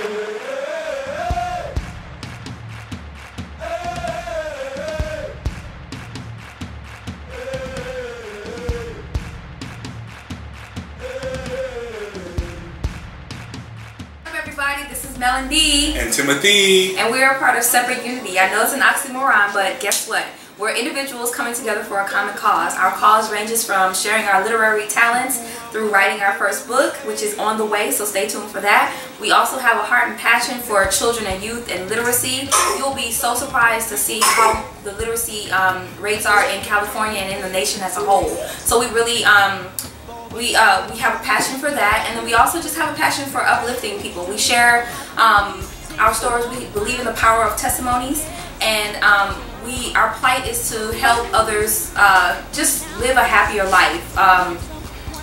This is Melendy and Timothy, and we are part of Separate Unity. I know it's an oxymoron, but guess what? We're individuals coming together for a common cause. Our cause ranges from sharing our literary talents through writing our first book, which is on the way, so stay tuned for that. We also have a heart and passion for children and youth and literacy. You'll be so surprised to see how the literacy rates are in California and in the nation as a whole. So we really we have a passion for that, and then we also just have a passion for uplifting people. We share our stories. We believe in the power of testimonies, and our plight is to help others just live a happier life,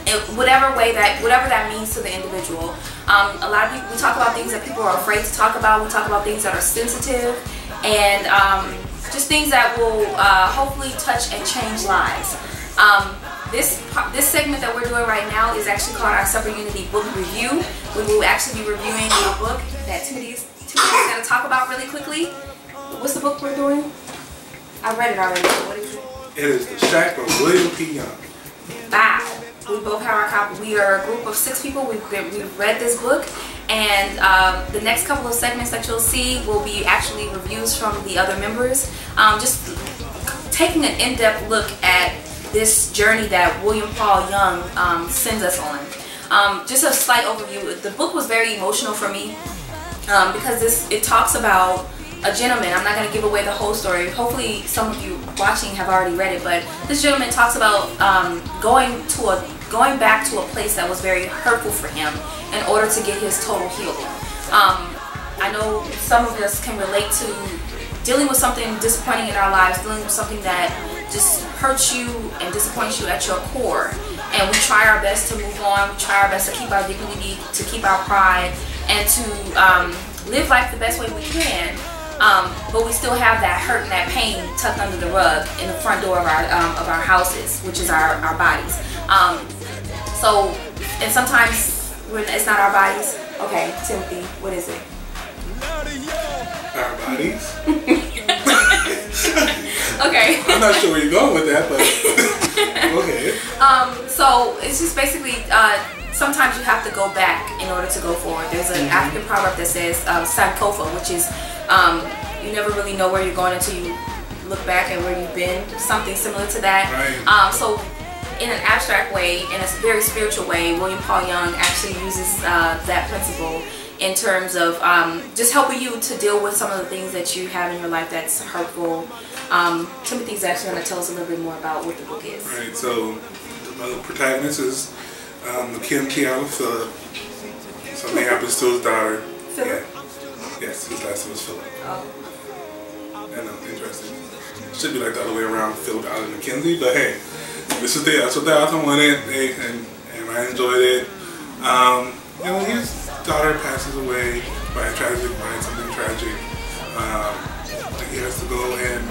in whatever that means to the individual. A lot of people, we talk about things that people are afraid to talk about. We talk about things that are sensitive, and just things that will hopefully touch and change lives. This segment that we're doing right now is actually called our Separate Unity Book Review. We will actually be reviewing a book that Timothy's going to talk about really quickly. What's the book we're doing? I read it already. What is it? It is The Shack of William P. Young. Wow. We both have our copy. We are a group of 6 people. We've read this book, and the next couple of segments that you'll see will be actually reviews from the other members. Just taking an in-depth look at this journey that William Paul Young sends us on. Just a slight overview. The book was very emotional for me because it talks about a gentleman. I'm not going to give away the whole story. Hopefully some of you watching have already read it, but this gentleman talks about going back to a place that was very hurtful for him in order to get his total healing. I know some of us can relate to dealing with something disappointing in our lives, dealing with something that just hurts you and disappoints you at your core, and we try our best to move on. We try our best to keep our dignity, to keep our pride, and to live life the best way we can, but we still have that hurt and that pain tucked under the rug in the front door of our houses, which is our bodies. And sometimes it's not our bodies. Okay, Timothy, what is it? Our bodies? Okay. I'm not sure where you're going with that, but okay. So it's just basically sometimes you have to go back in order to go forward. There's an African proverb that says Sankofa, which is you never really know where you're going until you look back at where you've been. Something similar to that. Right. So in an abstract way, in a very spiritual way, William Paul Young actually uses that principle in terms of just helping you to deal with some of the things that you have in your life that's hurtful. Timothy's actually going to tell us a little bit more about what the book is. Right, so the protagonist is Kim Kiala Phillip. Something happens to his daughter. Phillip? Yeah. Yes, his last name was Phillip. Oh. I know, interesting. Should be like the other way around, Phillip out of Mackenzie, but hey, that's what the author wanted, and I enjoyed it. You know, his daughter passes away by something tragic. He has to go and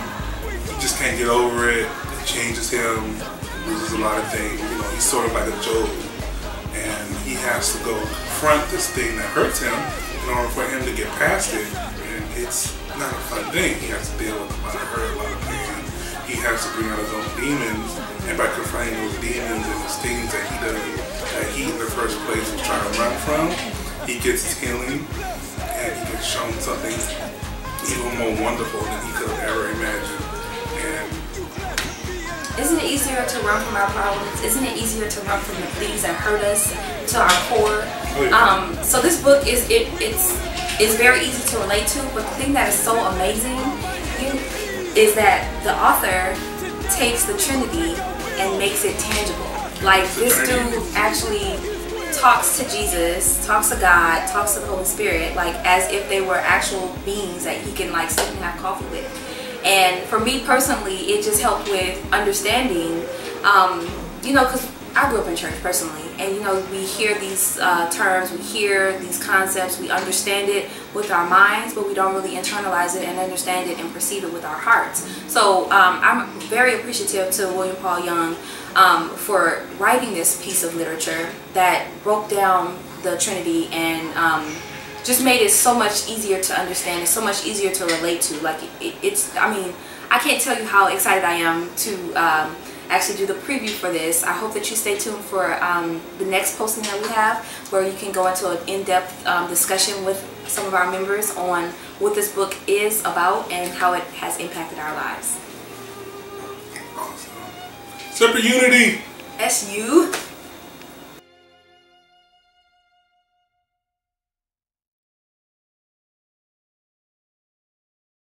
he just can't get over it. It changes him, loses a lot of things. You know, he's sort of like a Job, and he has to go confront this thing that hurts him in order for him to get past it. And it's not a fun thing. He has to deal with a lot of hurt, a lot of pain. He has to bring out his own demons, and by confronting those demons and those things that he in the first place was trying to run from, he gets his healing, and he gets shown something even more wonderful than he could have ever imagined. And isn't it easier to run from our problems? Isn't it easier to run from the things that hurt us to our core? Oh, yeah. So this book is very easy to relate to, but the thing that is so amazing is that the author takes the Trinity and makes it tangible. Like, this dude actually talks to Jesus, talks to God, talks to the Holy Spirit, like as if they were actual beings that he can like sit and have coffee with. And for me personally, it just helped with understanding, you know, because I grew up in church personally, and you know, we hear these terms, we hear these concepts, we understand it with our minds, but we don't really internalize it and understand it and perceive it with our hearts. So I'm very appreciative to William Paul Young for writing this piece of literature that broke down the Trinity and just made it so much easier to understand. It's so much easier to relate to. Like it's, I mean, I can't tell you how excited I am to actually do the preview for this. I hope that you stay tuned for the next posting that we have, where you can go into an in-depth discussion with some of our members on what this book is about and how it has impacted our lives. Awesome. Separate Unity. SU.